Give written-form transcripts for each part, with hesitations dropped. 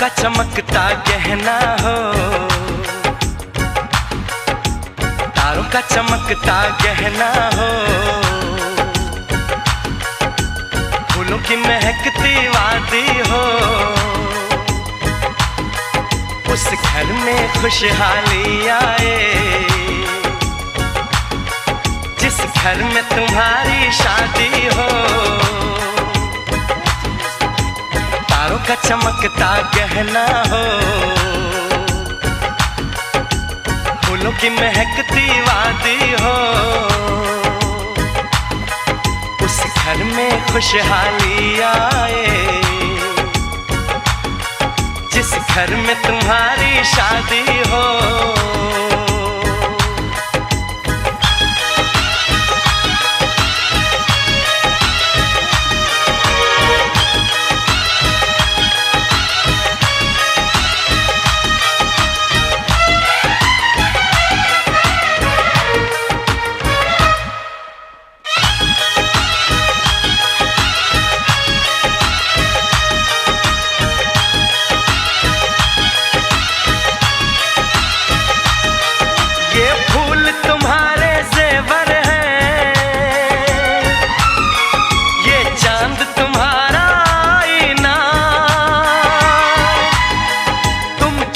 का चमकता गहना हो, तारों का चमकता गहना हो, फूलों की महकती वादी हो, उस घर में खुशहाली आए जिस घर में तुम्हारी शादी हो। तारों का चमकता गहना हो, फूलों की महकती वादी हो, उस घर में खुशहाली आए जिस घर में तुम्हारी शादी हो।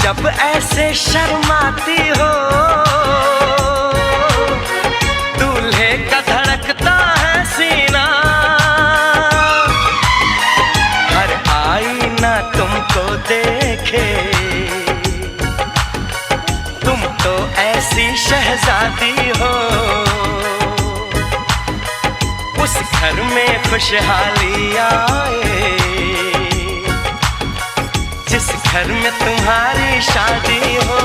जब ऐसे शर्माती हो, दूल्हे का धड़कता है सीना, हर आईना तुमको देखे, तुम तो ऐसी शहजादी हो, उस घर में खुशहाली आए जिस घर में तुम्हारी शादी हो।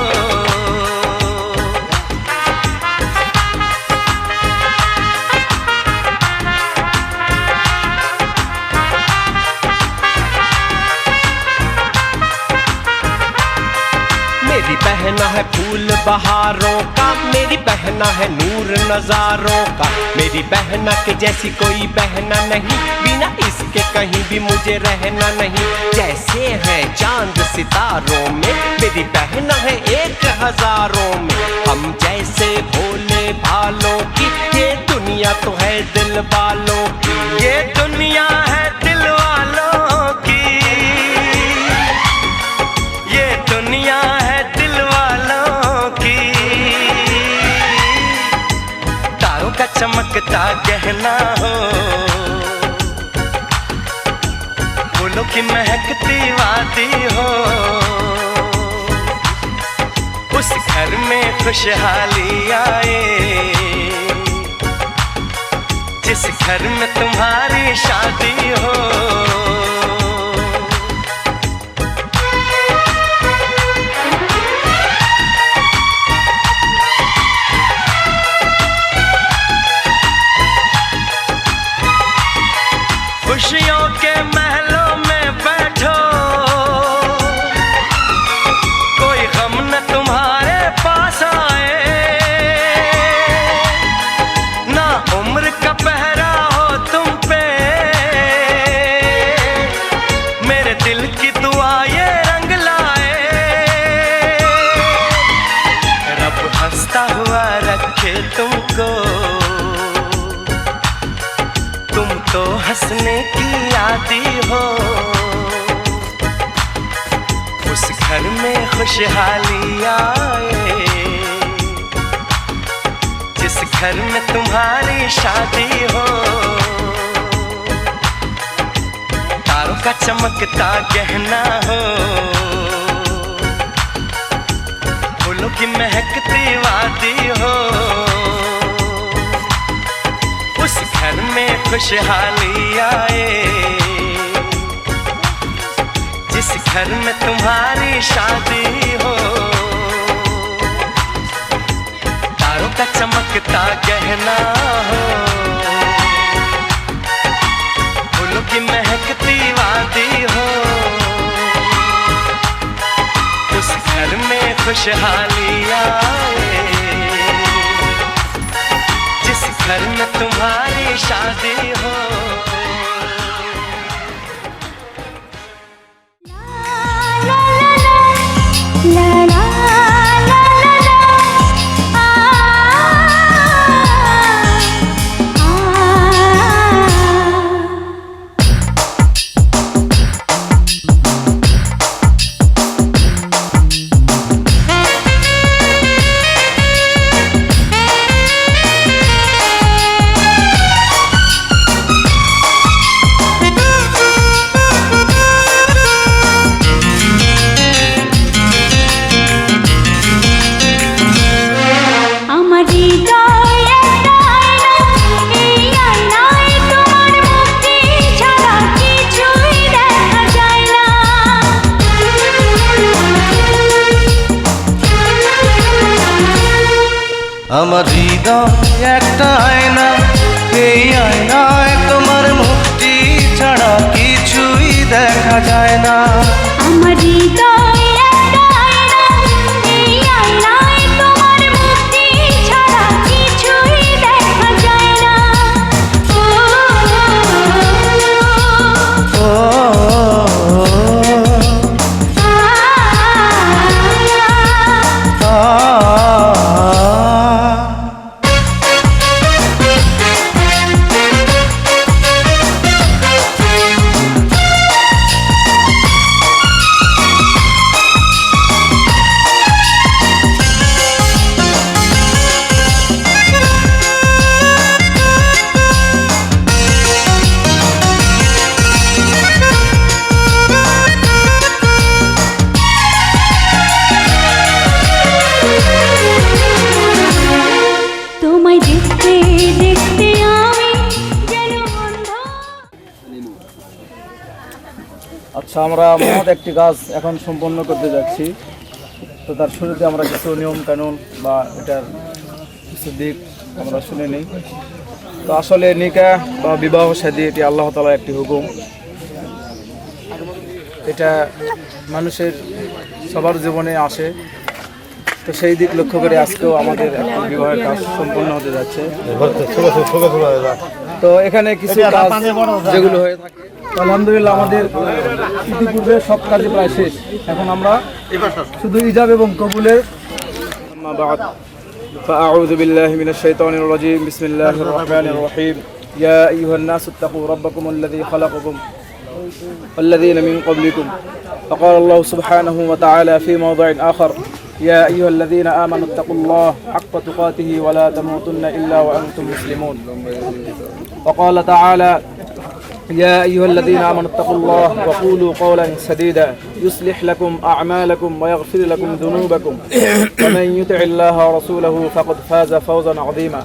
मेरी बहना है फूल बहारों का, मेरी बहना है नूर नजारों का, मेरी बहना के जैसी कोई बहना नहीं, बिना इसके कहीं भी मुझे रहना नहीं। जैसे है चांद सितारों में, मेरी बहना है 1000 में, हम जैसे भोले भालों की, ये दुनिया तो है दिल वालों की, ये दुनिया है दिल वालों की, ये दुनिया है दिल वालों की। तारों का चमकता गहना हो, फूलों की महकती वादी हो, उस घर में खुशहाली आए जिस घर में तुम्हारी शादी हो। खुशियों के महलों में बैठो, कोई गम न तुम्हारे पास आए, ना उम्र का पहरा हो तुम पे, मेरे दिल की दुआ ये रंग लाए, रब हंसता हुआ रखे तुमको तो हंसने की आदी हो, उस घर में खुशहाली आए, जिस घर में तुम्हारी शादी हो। तारों का चमकता गहना हो, फूलों की महकती वादी हो, उस घर में खुशहाली आए, जिस घर में तुम्हारी शादी हो। तारों का चमकता गहना हो, फूलों की महकती वादी हो, उस घर में खुशहाली आए, जिस घर में तुम्हारी शादी हो। আমার হৃদয় একটা আয়না, এই আয়নায় তোমার মুক্তি ছাড়া কিছুই দেখা যায় না। আমার হৃদয় একটা আয়না, এই আয়নায় তোমার মুক্তি ছাড়া কিছুই দেখা যায় না। ও আচ্ছা, আমরা মহৎ একটি কাজ এখন সম্পন্ন করতে যাচ্ছি। তো তার শুরুতে আমরা কিছু নিয়ম কানুন বা এটার কিছু দিক আমরা শুনে নিই। তো আসলে নিকাহ বা বিবাহ শাদী এটি আল্লাহ তাআলার একটি হুকুম। এটা মানুষের সবার জীবনে আসে। তো সেই দিক লক্ষ্য করে আজকেও আমাদের একটি বিবাহের কাজ সম্পন্ন হতে যাচ্ছে। তো এখানে কিছু কাজ যেগুলো হয়ে থাকে, আলহামদুলিল্লাহ আমাদের ইতিপূর্বে সব কাজই প্রায় শেষ। এখন আমরা শুধু ইজাব এবং কবুলের। فأعوذ بالله من الشيطان الرجيم بسم الله الرحمن الرحيم يا أيها الناس اتقوا ربكم الذي خلقكم والذين من قبلكم فقال الله سبحانه وتعالى في موضع آخر يا أيها الذين آمنوا اتقوا الله حق تقاته ولا تموتن إلا وأنتم مسلمون وقال تعالى يا أيها الذين آمنوا اتقوا الله وقولوا قولا سديدا يصلح لكم أعمالكم ويغفر لكم ذنوبكم ومن يطع الله ورسوله فقد فاز فوزا عظيما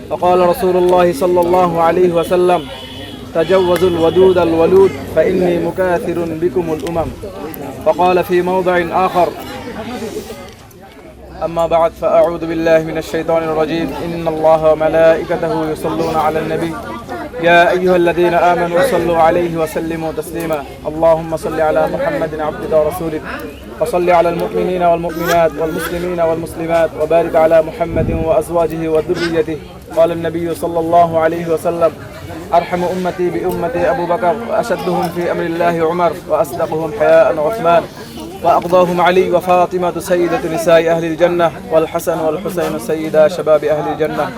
وقال رسول الله صلى الله عليه وسلم تجوزوا الودود الولود فإني مكاثر بكم الأمم وقال في موضع آخر أما بعد فأعوذ بالله من الشيطان الرجيم إن الله وملائكته يصلون على النبي يا أيها الذين آمنوا صلوا عليه وسلموا تسليما اللهم صل على محمد عبدك ورسولك وصل على المؤمنين والمؤمنات والمسلمين والمسلمات وبارك على محمد وأزواجه وذريته قال النبي صلى الله عليه وسلم أرحم أمتي بأمتي أبو بكر وأشدهم في أمر الله عمر وأصدقهم حياء عثمان وأقضاهم علي وفاطمة سيدة نساء أهل الجنة والحسن والحسين سيدا شباب أهل الجنة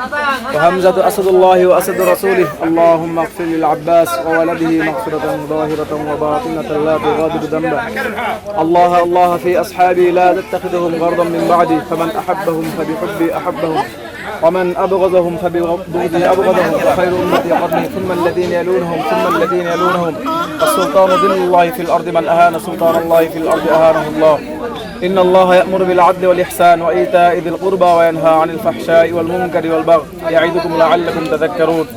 وحمزة أسد الله وأسد رسوله اللهم اغفر للعباس وولده مغفرة ظاهرة وباطنة لا تغادر ذنبا الله في أصحابي لا تتخذهم غرضا من بعدي فمن أحبهم فبحبي أحبهم ومن أبغضهم فببغضي أبغضهم وخير أمتي قرني ثم الذين يلونهم السلطان ذل الله في الأرض من أهان سلطان الله في الأرض أهانه الله إن الله يأمر بالعدل والإحسان وإيتاء ذي القربى وينهى عن الفحشاء والمنكر والبغي يعظكم لعلكم تذكرون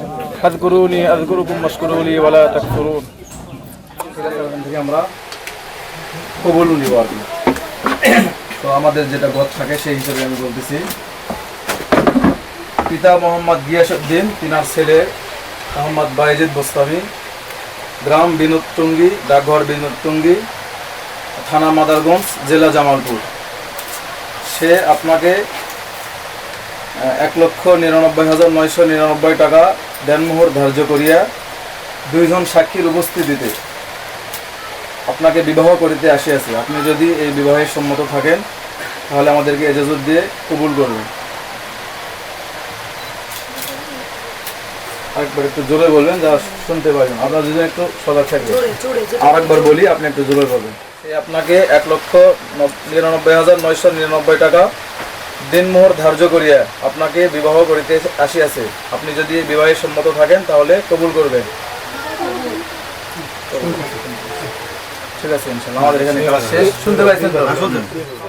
فاذكروني أذكركم واشكروا لي ولا تكفرون আমরা কবুল নিব আর কি। তো আমাদের যেটা গত থাকে সেই হিসাবে আমি বলতেছি পিতা মোহাম্মদ গিয়াসউদ্দিন, তিনার ছেলে মোহাম্মদ বাইজিদ বোস্তামি, গ্রাম বিনোদটুঙ্গি, ডাকঘর বিনোদটুঙ্গি, থানা মাদারগঞ্জ, জেলা জামালপুর। সে আপনাকে 1,99,999 টাকা দেনমোহর ধার্য করিয়া 2 জন সাক্ষীর উপস্থিতিতে আপনাকে বিবাহ করিতে আসিয়াছে। আপনি যদি এই বিবাহে সম্মত থাকেন তাহলে আমাদেরকে ইজাজত দিয়ে কবুল করবেন। আরেকবার একটু জোরে বলবেন যা শুনতে পারবেন, আপনার যদি একটু সজাগ থাকবেন। আরেকবার বলি, আপনি একটু জোরে বলবেন। সে আপনাকে 1,99,999 টাকা দিনমোহর ধার্য করিয়া আপনাকে বিবাহ করিতে আসিয়াছে। আপনি যদি বিবাহে সম্মত থাকেন তাহলে কবুল করবেন। ঠিক আছে, ইনশাআল্লাহ। আমাদের এখানে ক্লাস শেষ। শুনতে পাইছেন তো?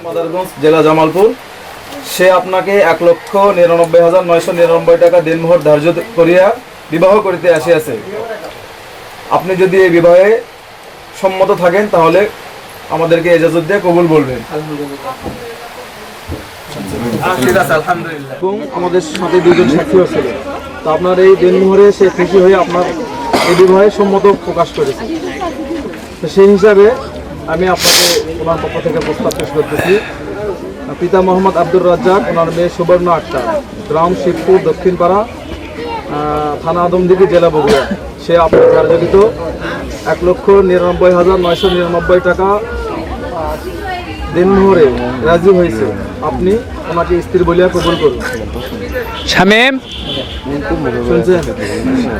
মাদারগঞ্জ, জেলা জামালপুর। সে আপনাকে 1,99,999 টাকা দিনমোহর ধার্য করিয়া বিবাহ করিতে আসিয়াছে। আপনি যদি এই বিবাহে সম্মত থাকেন তাহলে আমাদেরকে ইজাজত দিয়ে কবুল বলবেন। ঠিক আছে, আলহামদুলিল্লাহ। এবং আমাদের সাথে 2 জন সাক্ষীও ছিল। তো আপনার এই দিনমোহরে সে খুশি হয়ে আপনার এই বিবাহে সম্মত প্রকাশ করেছে। তো সেই হিসাবে আমি আপনাকে ওনার পক্ষ থেকে প্রস্তাব পেশ করতেছি। পিতা মোহাম্মদ আব্দুর রাজ্জাক, ওনার মেয়ে সুবর্ণ আক্তার, গ্রাম শিবপুর, দক্ষিণপাড়া, থানা আদমদিঘি, জেলা বগুড়া। সে আপনার ধার্যকৃত 1,99,999 টাকা দিনমোহরে রাজি হয়েছে। আপনি ওনাকে স্ত্রী বলিয়া কবুল করুন। শামীম শুনছেন?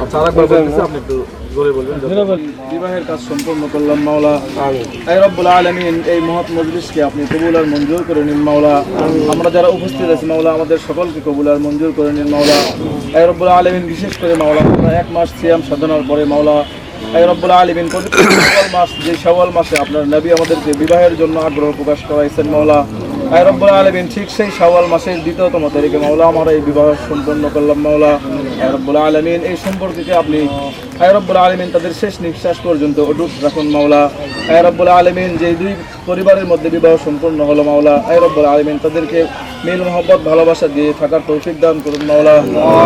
আচ্ছা, আরেকবার বলতেছি, আপনি একটু জোরে বলবেন। বিবাহের কাজ সম্পন্ন করলাম মাওলা। আয় রব্বুল আলামিন, এই মহৎ মজলিসকে আপনি কবুল আর মঞ্জুর করে নিন মাওলা। আমরা যারা উপস্থিত আছি মাওলা, আমাদের সকলকে কবুল আর মঞ্জুর করে নিন মাওলা। আয় রব্বুল আলামিন, বিশেষ করে মাওলা আমরা 1 মাস সিয়াম সাধনার পরে মাওলা আয় রব্বুল আলামিন পবিত্র শাওয়াল মাস, যে শাওয়াল মাসে আপনার নবী আমাদেরকে বিবাহের জন্য আগ্রহ প্রকাশ করাইছেন মাওলা। আয় রব্বুল আলামিন, ঠিক সেই শাওয়াল মাসের 2তম তারিখে মাওলা আমরা এই বিবাহ সম্পন্ন করলাম মাওলা। আয় রব্বুল আলামিন, এই সম্পর্ককে আপনি আয় রব্বুল আলামিন তাদের শেষ নিঃশ্বাস পর্যন্ত অটুট রাখুন মাওলা। আয় রব্বুল আলামিন, যে 2 পরিবারের মধ্যে বিবাহ সম্পন্ন হলো মাওলা, আয় রব্বুল আলামিন তাদেরকে মিল মোহব্বত ভালোবাসা দিয়ে থাকার তৌফিক দান করুন মাওলা।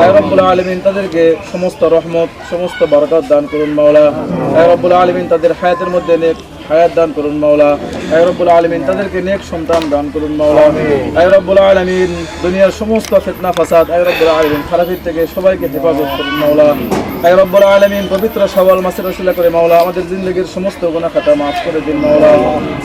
আয় রব্বুল আলামিন তাদেরকে সমস্ত রহমত, সমস্ত বরকত দান করুন মাওলা। আয় রব্বুল আলামিন তাদের হায়াতের মধ্যে নেক হায়াত দান করুন মাওলা। আয় রব্বুল আলামিন তাদেরকে নেক সন্তান দান করুন মাওলা। আয় রব্বুল আলামিন দুনিয়ার সমস্ত ফিতনা ফাসাদ আয় রব্বুল আলামিন খারাপের থেকে সবাইকে হেফাজত করুন মাওলা। আয় রব্বুল আলামিন পবিত্র শাওয়াল মাসের ওসিলা করে মাওলা আমাদের জিন্দেগীর সমস্ত গুনাহ খাতা মাফ করে দিন মাওলা।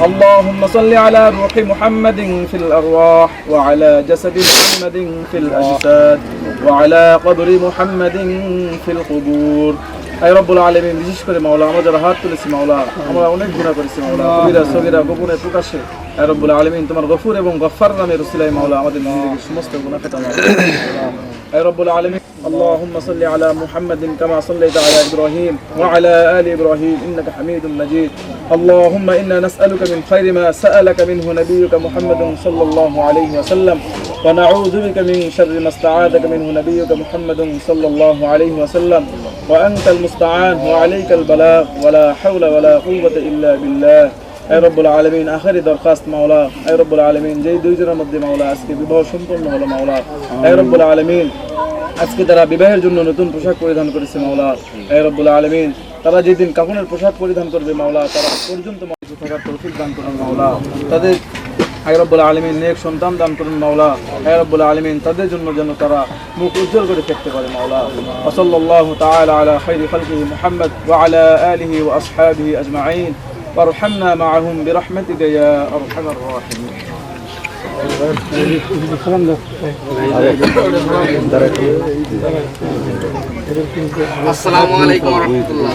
আল্লাহুম্মা সাল্লি আলা রূহি মুহাম্মাদিন ফিল আরওয়াহ ওয়া আলা জাসাদি মুহাম্মাদিন ফিল আজসাদ ওয়া আলা কবরি মুহাম্মাদিন ফিল কুবুর। আয় রব্বুল আলামিন, বিশেষ করে মাওলা আমরা যারা হাত তুলেছি মাওলা, আমরা অনেক গুনাহ করেছি মাওলা, কবিরা সগীরা গোপনে প্রকাশ্যে। আয় রব্বুল আলামিন, তোমার গফুর এবং গফফার নামের ওসিলায় মাওলা আমাদের জিন্দেগীর সমস্ত গুনাহ খাতা মাফ করে দিন। আয় রব্বুল আলামিন, اللهم صل على محمد كما صليت على إبراهيم وعلى آل إبراهيم إنك حميد مجيد. اللهم إنا نسألك من خير ما سألك منه نبيك محمد صلى الله عليه وسلم ونعوذ بك من شر ما استعاذك منه نبيك محمد صلى الله عليه وسلم وأنت المستعان وعليك البلاغ ولا حول ولا قوة إلا بالله. আয় রব্বুল আলামিন, আখেরি দরখাস্ত মাওলা, আয় রব্বুল আলামিন, যেই 2 জনের মধ্যে মাওলা আজকে বিবাহ সম্পন্ন হলো মাওলা, আয় রব্বুল আলামিন আজকে তারা বিবাহের জন্য নতুন পোশাক পরিধান করেছে মাওলা। আয় রব্বুল আলামিন, তারা যেদিন কাফনের পোশাক পরিধান করবে মাওলা, তারা পর্যন্ত মাঝে থাকার তৌফিক দান করুন মাওলা। তাদের আয় রব্বুল আলামিন নেক সন্তান দান করুন মাওলা। আয় রব্বুল আলামিন তাদের জন্য যেন তারা মুখ উজ্জ্বল করে থাকতে পারে মাওলা। ওয়া সাল্লাল্লাহু তাআলা আলা খায়রি খালকিহি মুহাম্মদ ওয়া আলা আলিহি ওয়া আসহাবিহি আজমাইন। وارحمنا معهم برحمتك يا أرحم الراحمين. আসসালামু আলাইকুম ওয়া রাহমাতুল্লাহ।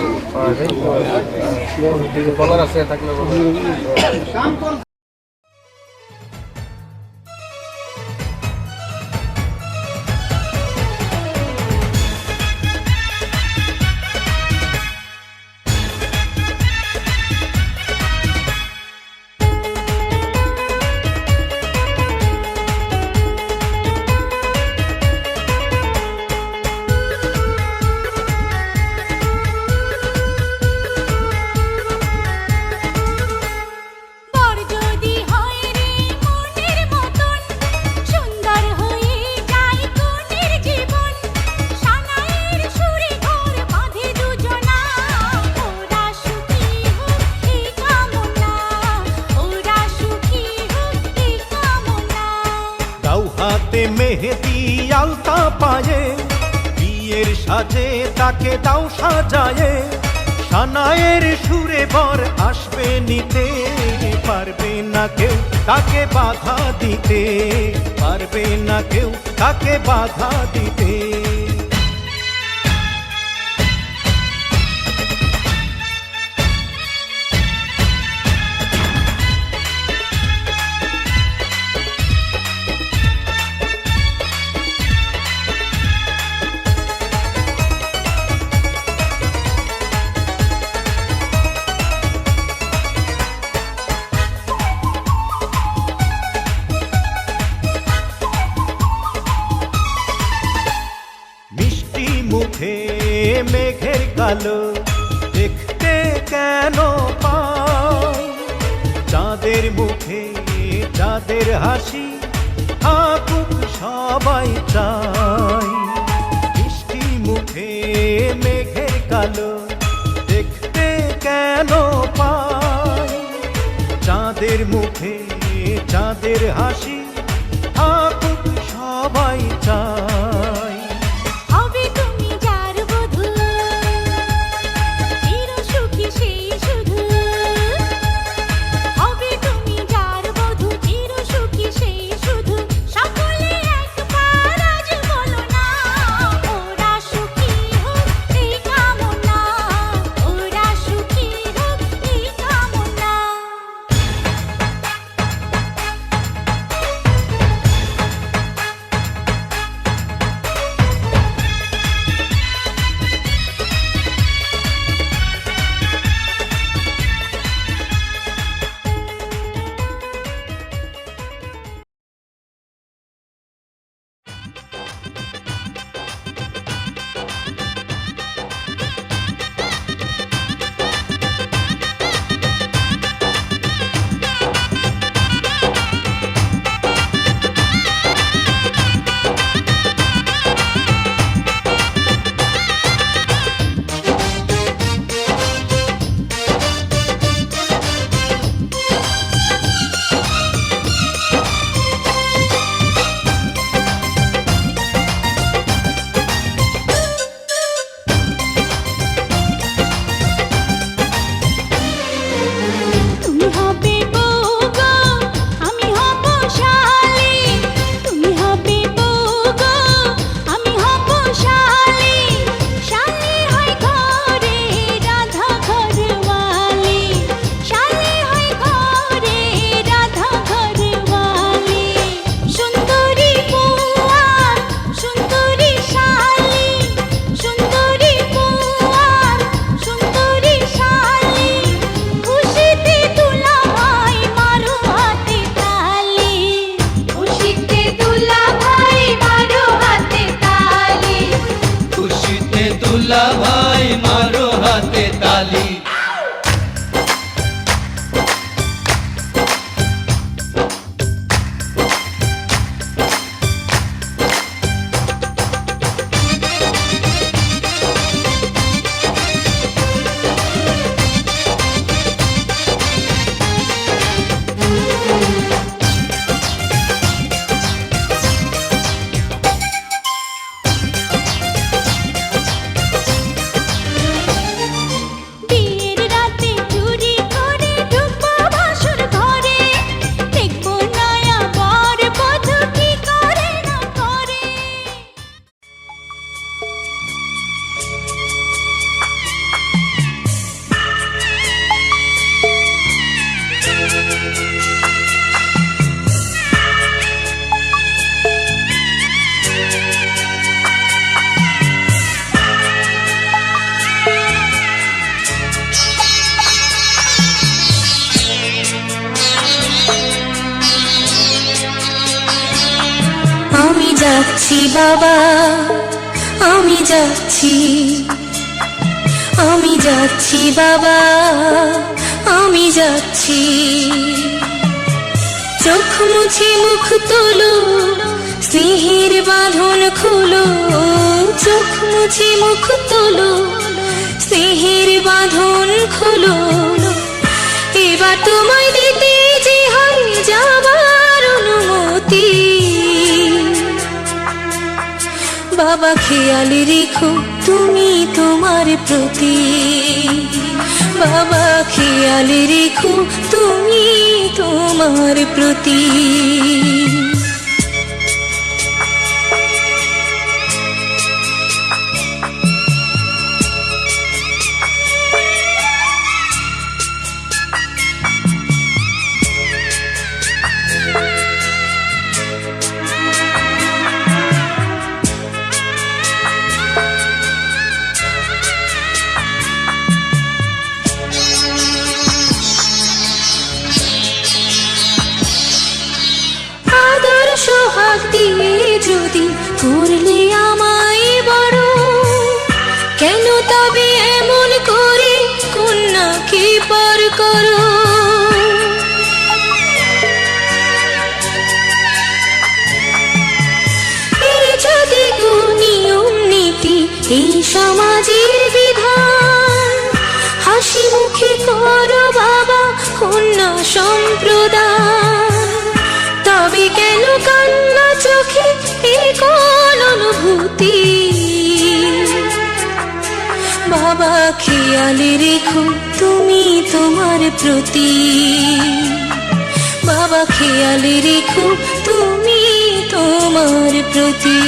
বর যদি হয় রে মনের মতন সুন্দর হয়ে যায় কোনের জীবন সানাইয়ের সুরে ঘর বাঁধে দুজনা ওরা সুখী হোক এই কামনা ওরা সুখী হোক এই কামনা দাও হাতে মেহেদি আলতা পায়ে বিয়ের সাজে তাকে দাও সাজায়ে সানায়ের সুরে বর আসবে নিতে পারবে না কেউ তাকে বাধা দিতে পারবে না কেউ তাকে বাধা দিতে মিষ্টি মুখে মেঘের কালো দেখতে কেন পাই চাঁদের মুখে চাঁদের হাসি থাকুক সবাই চাই মিষ্টি মুখে মেঘের কালো দেখতে কেন পাই চাঁদের মুখে চাঁদের হাসি থাকুক সবাই চাই হবে তুমি যার বধূ চির সুখী সেই শুধু হবে তুমি যার বধূ চির সুখী সেই শুধু সকলে একবার আজ বলো না ওরা সুখী হোক এই কামনা ওরা সুখী হোক এই কামনা তুমি হবে বউ গো আমি হব শালি তুমি হবে বউ গো আমি হব শালি শালি হয় ঘরে রাধা ঘরওয়ালি শালি হয় ঘরে রাধা ঘরওয়ালি সুন্দরী বউয়ার সুন্দরী শালি সুন্দরী বউয়ার সুন্দরী শালি খুশিতে দুলা ভাই মারো হাতে তালি খুশিতে দুলা ভাই মারো হাতে তালি খুশিতে দুলা ভাই মারো হাতে তালি বিয়ে বাবা, আমি যাচ্ছি, আমি যাচ্ছি বাবা, আমি যাচ্ছি। চোখ মুছে মুখ তোলো, স্নেহের বাঁধন খোলো, চোখ মুছে মুখ তোলো, স্নেহের বাঁধন খোলো। এবার তোমায় দিতে যে হয় যাবার অনুমতি। বাবা খেয়াল রেখো তুমি তোমার প্রতি, বাবা খেয়াল রেখো তুমি তোমার প্রতি। সোহাগ দিয়ে যদি করলে আমায় বড়, কেন তবে এমন করে কন্যাকে পর করো। এই যদি নিয়ম নীতি এই সমাজের বিধান, হাসি মুখে করো বাবা কন্যা সম্প্রদান। তবে কেন কান্না চোখে এ কোন অনুভূতি। বাবা খেয়াল রেখো তুমি তোমার প্রতি, বাবা খেয়াল রেখো তুমি তোমার প্রতি।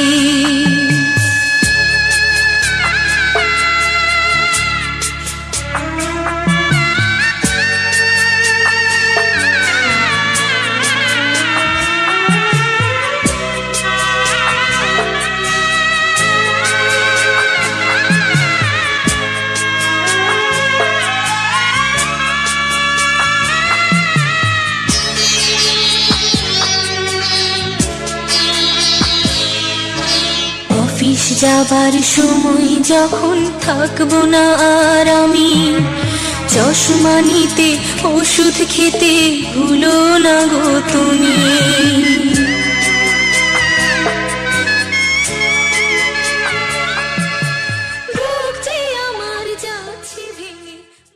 অফিস যাবার সময় যখন থাকবো না আর আমি, চশমা নিতে ওষুধ খেতে ভুলো না গো তুমি।